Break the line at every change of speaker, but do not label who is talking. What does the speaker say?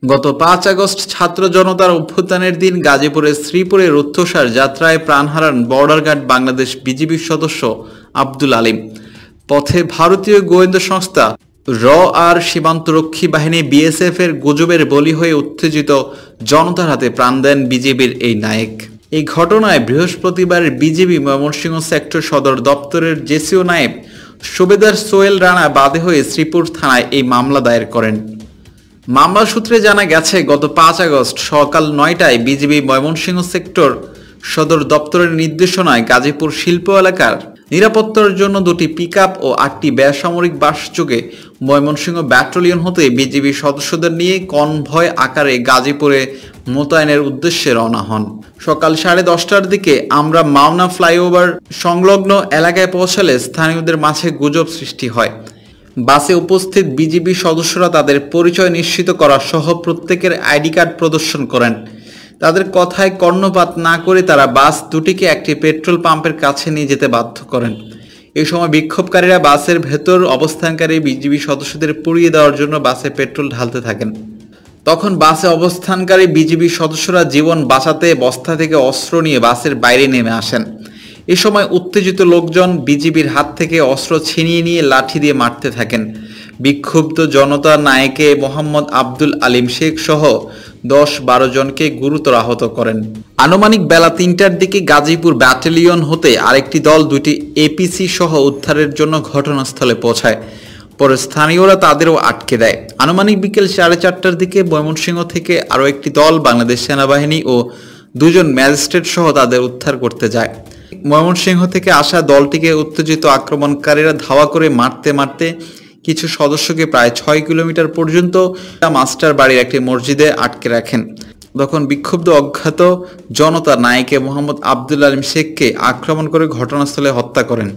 গত ৫ আগস্ট ছাত্র জনতার অভ্যুত্থানের দিন গাজীপুরের শ্রীপুরে রুদ্ধশ্বাস যাত্রায় প্রাণ হারান বর্ডার গার্ড বাংলাদেশ বিজিবির সদস্য আব্দুল আলিম। পথে ভারতীয় গোয়েন্দা সংস্থা র আর সীমান্তরক্ষী বাহিনী বিএসএফ এর গুজবের বলি হয়ে উত্তেজিত জনতার হাতে প্রাণ দেন বিজিবির এই নায়েক। এই ঘটনায় বৃহস্পতিবার বিজিবি ময়মনসিংহ সেক্টর সদর দপ্তরের জেসিও নায়েব সুবেদার সোহেল রানা বাদী হয়ে শ্রীপুর থানায় এই মামলা দায়ের করেন। মামলা সূত্রে জানা গেছে, গত ৫ আগস্ট সকাল ৯টায় বিজিবি ময়মনসিংহ সেক্টর সদর দপ্তরের নির্দেশনায় গাজীপুর শিল্প এলাকার নিরাপত্তার জন্য ২টি পিকআপ ও ৮টি বেসামরিক বাসযোগে ময়মনসিংহ ব্যাটালিয়ন হতে বিজিবি সদস্যদের নিয়ে কনভয় আকারে গাজীপুরে মোতায়েনের উদ্দেশ্যে রওনা হন। সকাল 10:30টার দিকে আমরা মাওনা ফ্লাইওভার সংলগ্ন এলাকায় পৌঁছালে স্থানীয়দের মাঝে গুজব সৃষ্টি হয়। বাসে উপস্থিত বিজিবি সদস্যরা তাদের পরিচয় নিশ্চিত করা সহ প্রত্যেকের আইডি কার্ড প্রদর্শন করেন। তাদের কথায় কর্ণপাত না করে তারা বাস দুটিকে একটি পেট্রোল পাম্পের কাছে নিয়ে যেতে বাধ্য করেন। এই সময় বিক্ষোভকারীরা বাসের ভেতর অবস্থানকারী বিজিবি সদস্যদের পুড়িয়ে দেওয়ার জন্য বাসে পেট্রোল ঢালতে থাকেন। তখন বাসে অবস্থানকারী বিজিবি সদস্যরা জীবন বাঁচাতে বস্তা থেকে অস্ত্র নিয়ে বাসের বাইরে নেমে আসেন। এ সময় উত্তেজিত লোকজন বিজিবির হাত থেকে অস্ত্র ছিনিয়ে নিয়ে লাঠি দিয়ে মারতে থাকেন। বিক্ষুব্ধ জনতা নায়েকে মোহাম্মদ আব্দুল আলিম শেখ সহ ১০-১২ জনকে গুরুতর আহত করেন। আনুমানিক বেলা ৩টার দিকে গাজীপুর ব্যাটালিয়ন হতে আরেকটি দল ২টি এপিসি সহ উদ্ধারের জন্য ঘটনাস্থলে পৌঁছায়। পরে স্থানীয়রা তাদেরও আটকে দেয়। আনুমানিক বিকেল 4:30টার দিকে ময়মনসিংহ থেকে আরও একটি দল বাংলাদেশ সেনাবাহিনী ও ২ জন ম্যাজিস্ট্রেট সহ তাদের উদ্ধার করতে যায়। ময়মনসিংহ থেকে আসা দলটিকে উত্তেজিত আক্রমণকারীরা ধাওয়া করে মারতে মারতে কিছু সদস্যকে প্রায় ৬ কিলোমিটার পর্যন্ত মাস্টার বাড়ির একটি মসজিদে আটকে রাখেন। তখন বিক্ষুব্ধ অজ্ঞাত জনতা নায়েকে মোহাম্মদ আব্দুল আলিম শেখকে আক্রমণ করে ঘটনাস্থলে হত্যা করেন।